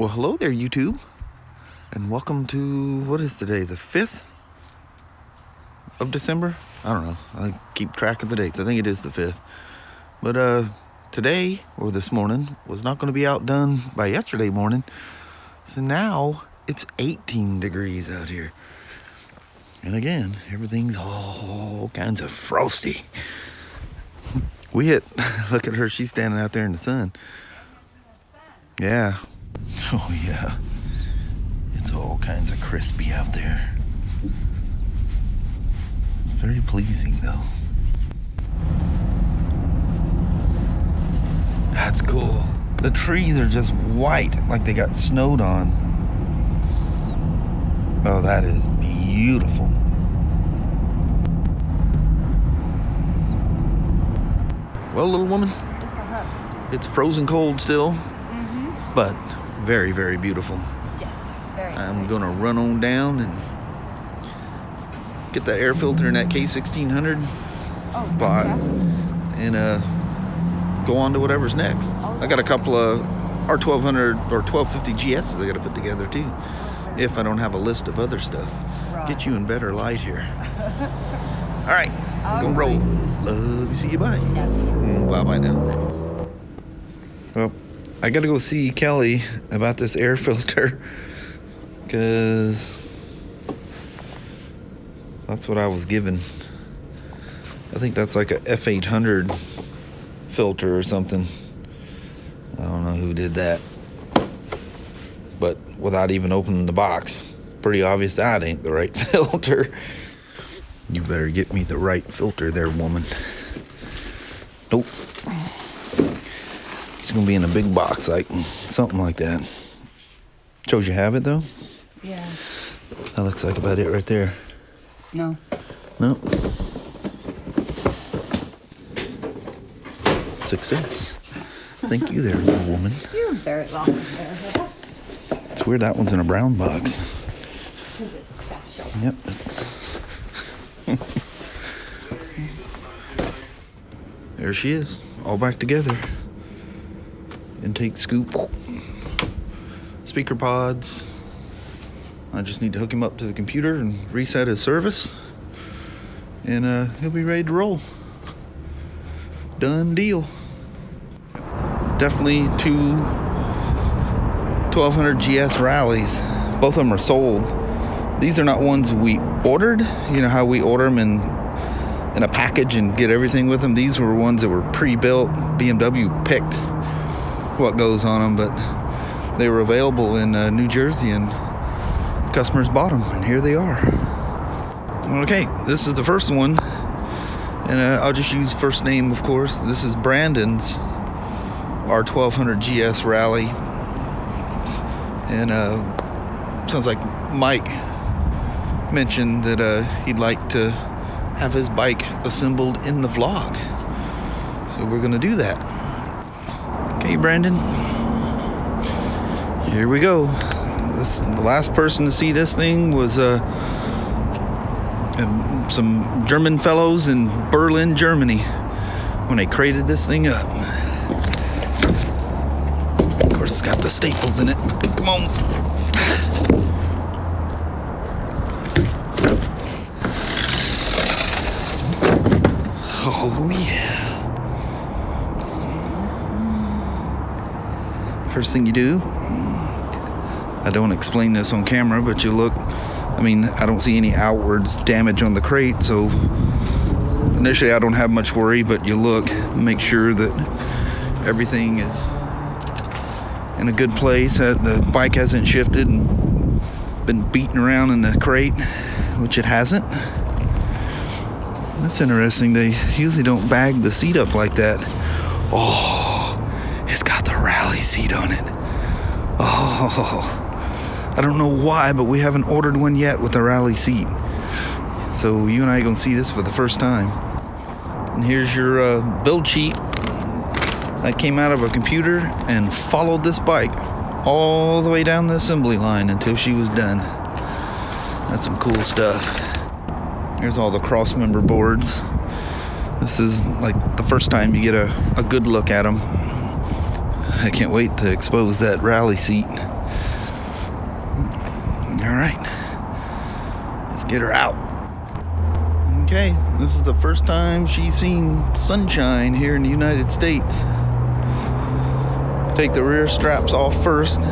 Well, hello there, YouTube, and welcome to, what is today, the 5th of December? I don't know. I keep track of the dates. I think it is the 5th. But today, or this morning, was not going to be outdone by yesterday morning. So now it's 18 degrees out here. And again, everything's all kinds of frosty. Look at her, she's standing out there in the sun. Yeah. Oh yeah. It's all kinds of crispy out there. It's very pleasing though. That's cool. The trees are just white, like they got snowed on. Oh, that is beautiful. Well, little woman, Just a hug. it's frozen cold still, but very, very beautiful. Yes, very. I'm gonna run on down and get that air filter in that K1600 pot and go on to whatever's next. I got a couple of R1200 or 1250 GSs I gotta put together too, if I don't have a list of other stuff. Get you in better light here. All right, we're gonna roll. Love you, see you, bye. Bye-bye now. Well, I gotta go see Kelly about this air filter, because that's what I was given. I think that's like a F800 filter or something. I don't know who did that, but without even opening the box, it's pretty obvious that ain't the right filter. You better get me the right filter there, woman. Nope. It's gonna be in a big box, like something like that. Shows you have it though? Yeah. That looks like about it right there. No. No. Success. Thank you there, little woman. You're very welcome there. It's weird that one's in a brown box. This is special. Yep. There she is, all back together. Intake scoop, speaker pods. I just need to hook him up to the computer and reset his service, and he'll be ready to roll. Done deal. Definitely two 1200 GS Rallies. Both of them are sold. These are not ones we ordered. You know how we order them in a package and get everything with them? These were ones that were pre-built. BMW picked what goes on them, but they were available in New Jersey, and customers bought them, and here they are. Okay, this is the first one, and I'll just use first name, of course. This is Brandon's R1200 GS Rally, and sounds like Mike mentioned that he'd like to have his bike assembled in the vlog, so we're gonna do that. Okay, Brandon, here we go. The last person to see this thing was some German fellows in Berlin, Germany, when they crated this thing up. Of course, it's got the staples in it. Come on. Oh yeah. First thing you do, I don't explain this on camera, but you look, I mean, I don't see any outwards damage on the crate, so initially I don't have much worry, but you look, make sure that everything is in a good place, that the bike hasn't shifted and been beaten around in the crate, which it hasn't. That's interesting. They usually don't bag the seat up like that. Oh, it's got the Rallye seat on it. Oh, I don't know why, but we haven't ordered one yet with the Rallye seat. So you and I are gonna see this for the first time. And here's your build sheet that came out of a computer and followed this bike all the way down the assembly line until she was done. That's some cool stuff. Here's all the cross member boards. This is like the first time you get a good look at them. I can't wait to expose that Rallye seat. All right, let's get her out. Okay, this is the first time she's seen sunshine here in the United States. Take the rear straps off first.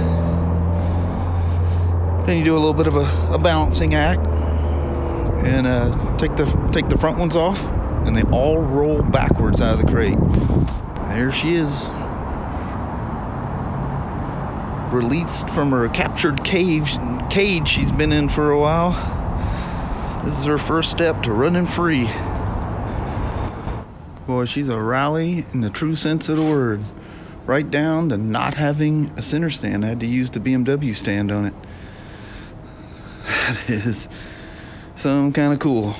Then you do a little bit of a balancing act, and take the front ones off, and they all roll backwards out of the crate. There she is, released from her captured cage she's been in for a while. This is her first step to running free. Boy, she's a rally in the true sense of the word. Right down to not having a center stand. I had to use the BMW stand on it. That is some kind of cool.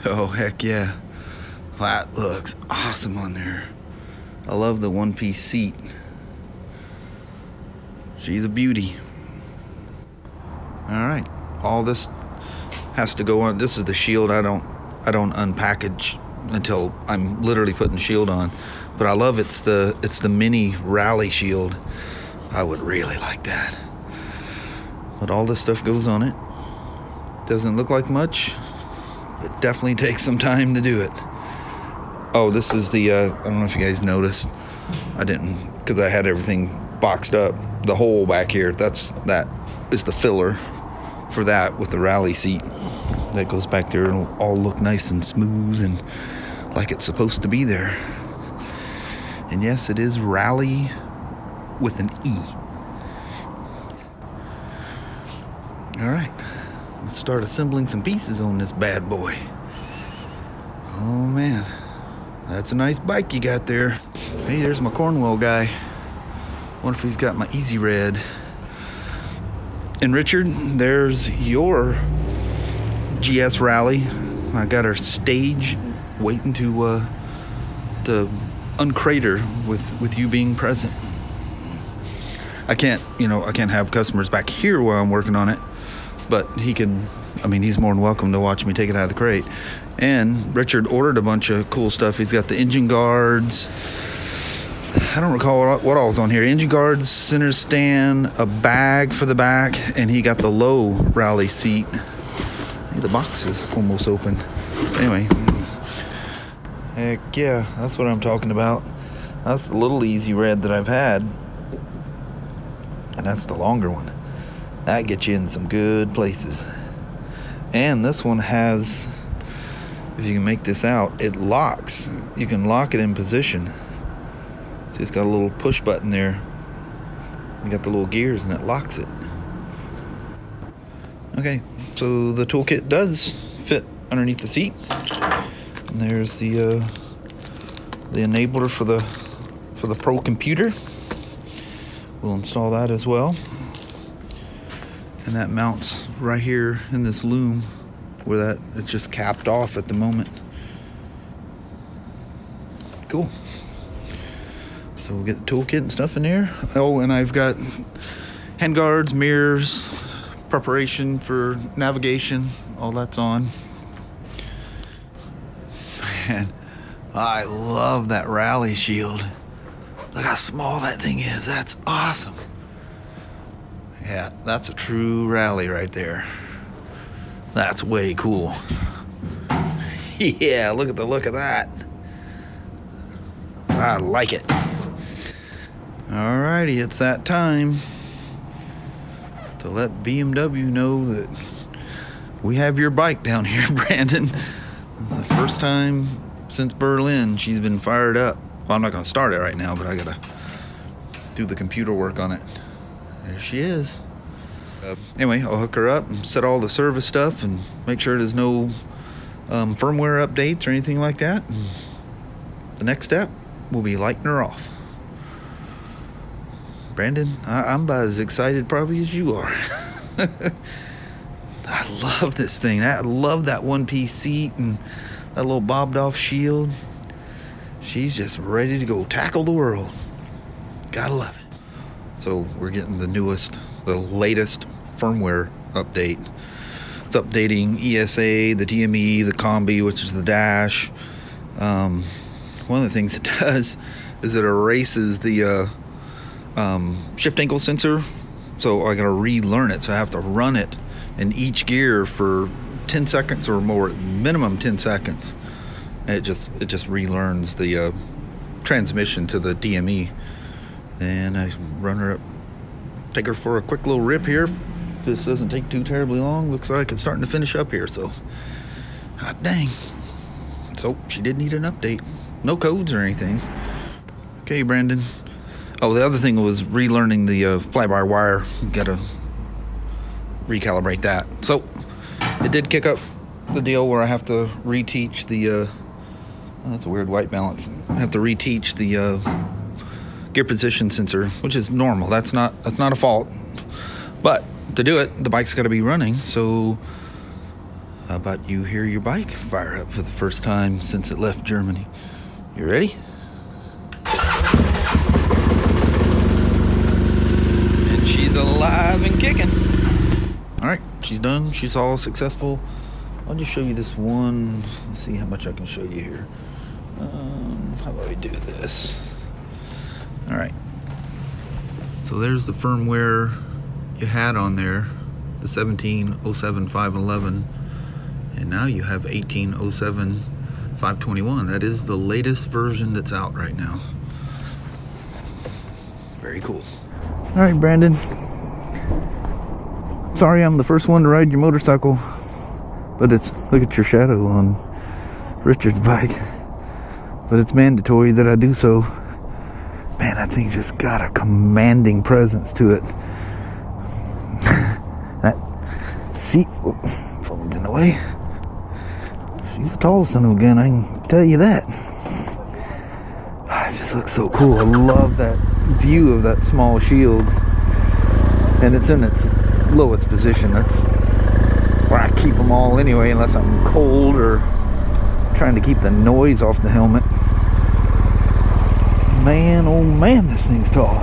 Oh, heck yeah. That looks awesome on there. I love the one-piece seat. She's a beauty. All right, all this has to go on. This is the shield. I don't unpackage until I'm literally putting the shield on. But I love it's the mini Rallye shield. I would really like that. But all this stuff goes on it. Doesn't look like much. It definitely takes some time to do it. Oh, this is the I don't know if you guys noticed. I didn't, because I had everything boxed up. The hole back here, that is the filler for that with the Rallye seat. That goes back there. It'll all look nice and smooth and like it's supposed to be there. And yes, it is Rallye with an E. All right, let's start assembling some pieces on this bad boy. Oh man, that's a nice bike you got there. Hey, there's my Cornwall guy. Wonder if he's got my Easy Red. And Richard, there's your GS Rallye. I got her stage waiting to uncrater with you being present. I can't have customers back here while I'm working on it, but he's more than welcome to watch me take it out of the crate. And Richard ordered a bunch of cool stuff. He's got the engine guards. I don't recall what all's on here. Engine guards, center stand, a bag for the back, and he got the low Rallye seat. The box is almost open. Anyway, heck yeah, that's what I'm talking about. That's the little Easy Red that I've had, and that's the longer one. That gets you in some good places. And this one has, if you can make this out, it locks. You can lock it in position. So it's got a little push button there. You got the little gears and it locks it. Okay, so the toolkit does fit underneath the seat. And there's the enabler for the Pro computer. We'll install that as well. And that mounts right here in this loom where it's just capped off at the moment. Cool. So we'll get the toolkit and stuff in there. Oh, and I've got hand guards, mirrors, preparation for navigation. All that's on. Man, I love that Rallye shield. Look how small that thing is. That's awesome. Yeah, that's a true Rallye right there. That's way cool. Yeah, look at the look of that. I like it. Alrighty, it's that time to let BMW know that we have your bike down here, Brandon. It's the first time since Berlin she's been fired up. Well, I'm not going to start it right now, but I got to do the computer work on it. There she is. Anyway, I'll hook her up and set all the service stuff and make sure there's no firmware updates or anything like that. And the next step will be lighting her off. Brandon, I'm about as excited probably as you are. I love this thing. I love that one-piece seat and that little bobbed-off shield. She's just ready to go tackle the world. Gotta love it. So we're getting the latest firmware update. It's updating ESA, the DME, the Combi, which is the dash. One of the things it does is it erases the shift ankle sensor So I gotta relearn it. So I have to run it in each gear for 10 seconds or more, minimum 10 seconds. And it just relearns the transmission to the DME. And I run her up, take her for a quick little rip here. If this doesn't take too terribly long, looks like it's starting to finish up here. So, hot dang. So she did need an update. No codes or anything. Okay, Brandon. Oh, the other thing was relearning the fly-by-wire. Got to recalibrate that. So it did kick up the deal where I have to reteach the. That's a weird white balance. I have to reteach the gear position sensor, which is normal. That's not a fault. But to do it, the bike's got to be running. So how about you hear your bike fire up for the first time since it left Germany? You ready? And she's alive and kicking. All right, she's done. She's all successful. I'll just show you this one. Let's see how much I can show you here. How about we do this? All right. So there's the firmware you had on there, the 17.07.511, and now you have 18.07.521. That is the latest version that's out right now. Very cool. All right, Brandon. Sorry I'm the first one to ride your motorcycle, but look at your shadow on Richard's bike. But it's mandatory that I do so. Man, that thing just got a commanding presence to it. That seat, phone's in the way. She's the tallest son of a gun, I can tell you that. It just looks so cool. I love that view of that small shield. And it's in its lowest position. That's where I keep them all anyway, unless I'm cold or trying to keep the noise off the helmet. Man, oh man, this thing's tall.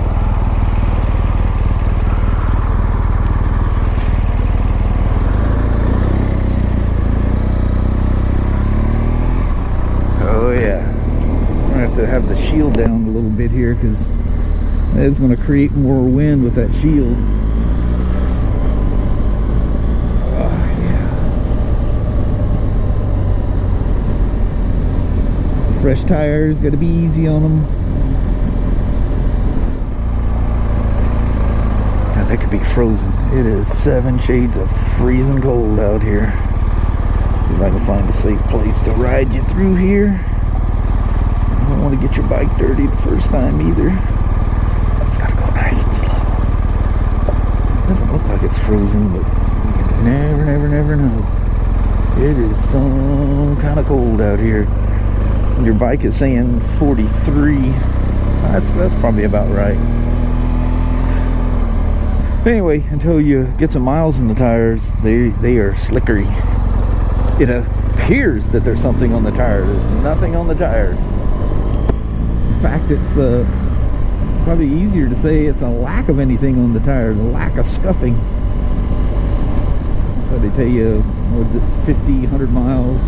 Oh yeah. I'm gonna have to have the shield down a little bit here because it's gonna create more wind with that shield. Oh yeah. Fresh tires, gotta be easy on them. That could be frozen. It is 7 shades of freezing cold out here. See if I can find a safe place to ride you through here. I don't want to get your bike dirty the first time either. Just gotta go nice and slow. It doesn't look like it's frozen, but you never know. It is some kind of cold out here. Your bike is saying 43. That's probably about right. Anyway, until you get some miles in the tires, they are slickery. It appears that there's something on the tires. There's nothing on the tires. In fact, it's probably easier to say it's a lack of anything on the tires, a lack of scuffing. That's why they tell you, what is it, 50, 100 miles.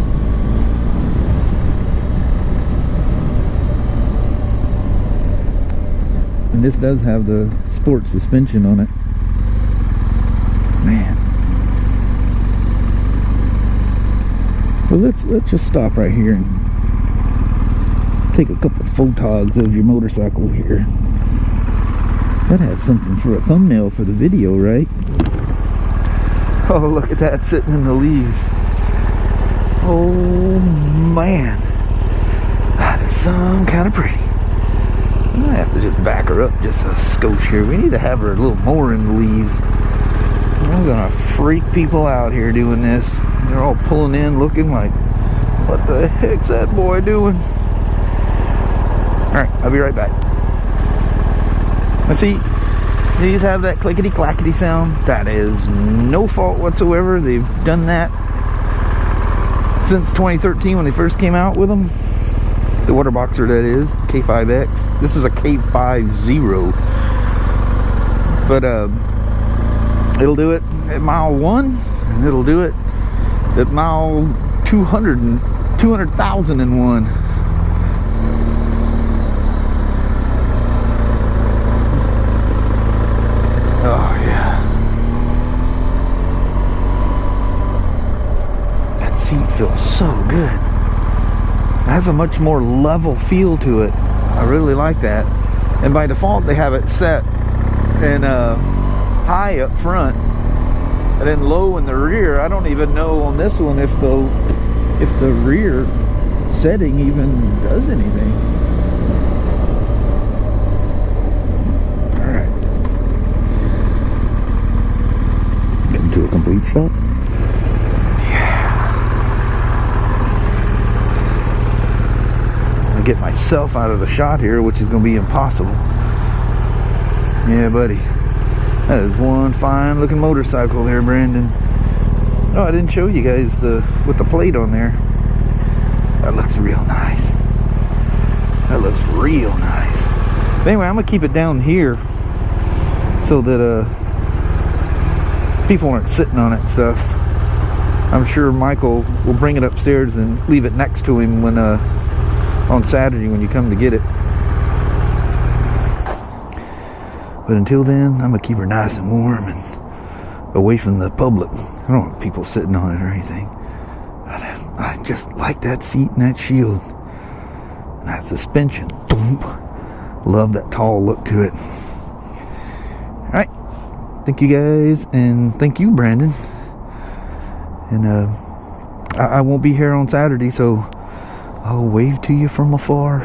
And this does have the sport suspension on it. Man. Well, let's just stop right here and take a couple of photogs of your motorcycle here. Gotta have something for a thumbnail for the video, right? Oh, look at that sitting in the leaves. Oh man, that is some kind of pretty. I might have to just back her up just a skosh here. We need to have her a little more in the leaves. I'm gonna freak people out here doing this. They're all pulling in looking like, what the heck's that boy doing? Alright, I'll be right back. Let's see, these have that clickety clackety sound. That is no fault whatsoever. They've done that since 2013 when they first came out with them. The water boxer, that is, K5X. This is a K50. But it'll do it at mile 1, and it'll do it at mile 200,001. Oh yeah. a much more level feel to it. I really like that. And by default they have it set in high up front and then low in the rear. I don't even know on this one if the rear setting even does anything. Alright. Getting to a complete stop. Get myself out of the shot here, which is going to be impossible. Yeah, buddy, that is one fine looking motorcycle there, Brandon. Oh, I didn't show you guys with the plate on there. That looks real nice. That looks real nice. But anyway, I'm gonna keep it down here so that people aren't sitting on it and stuff. I'm sure Michael will bring it upstairs and leave it next to him when on Saturday when you come to get it. But until then, I'm gonna keep her nice and warm and away from the public. I don't want people sitting on it or anything. I just like that seat and that shield. And that suspension. Boom. Love that tall look to it. Alright. Thank you guys, and thank you, Brandon. And I won't be here on Saturday, so I'll wave to you from afar.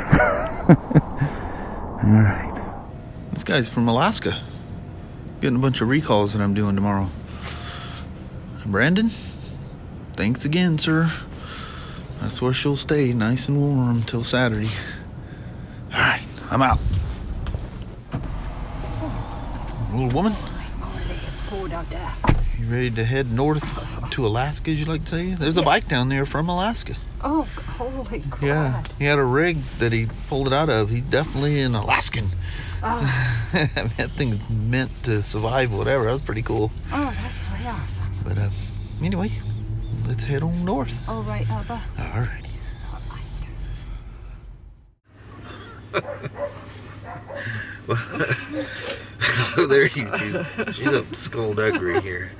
Alright. This guy's from Alaska. Getting a bunch of recalls that I'm doing tomorrow. Brandon, thanks again, sir. That's where she'll stay, nice and warm till Saturday. Alright, I'm out. Little woman, It's cold out there. you ready to head north to Alaska, as you like to say? There's a bike down there from Alaska. Oh, holy crap. Yeah, he had a rig that he pulled it out of. He's definitely an Alaskan. Oh, That thing's meant to survive whatever. That was pretty cool. oh, that's really awesome. But anyway, let's head on north. All right, Abba. Alrighty. Oh, there you go. She's up skullduggery here.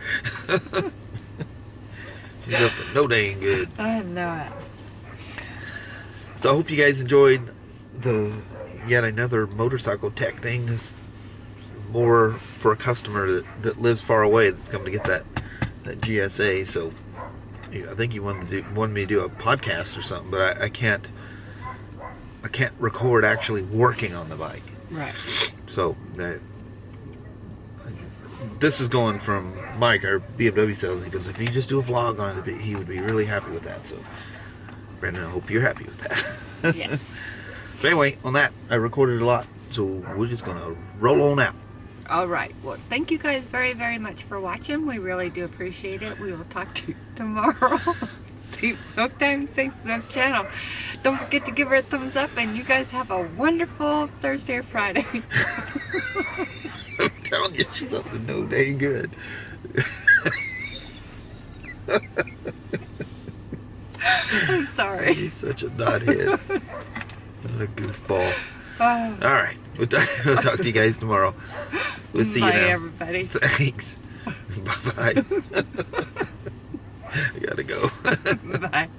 She's up to no dang good. I know it. So I hope you guys enjoyed yet another motorcycle tech thing. This more for a customer that lives far away that's coming to get that GSA. So I think you wanted me to do a podcast or something, but I can't record actually working on the bike. Right. So this is going from Mike, our BMW salesman. He goes, if you just do a vlog on it, he would be really happy with that. So Brandon, I hope you're happy with that. Yes. But anyway, on that, I recorded a lot, so we're just gonna roll on out. All right. Well, thank you guys very, very much for watching. We really do appreciate it. We will talk to you tomorrow. Same smoke time, same smoke channel. Don't forget to give her a thumbs up, and you guys have a wonderful Thursday or Friday. I'm telling you, she's up to no dang good. I'm sorry. He's such a knothead. What a goofball. Oh. All right, we'll talk to you guys tomorrow. We'll see you now. Bye, everybody. Thanks. Bye-bye. I gotta go. Bye.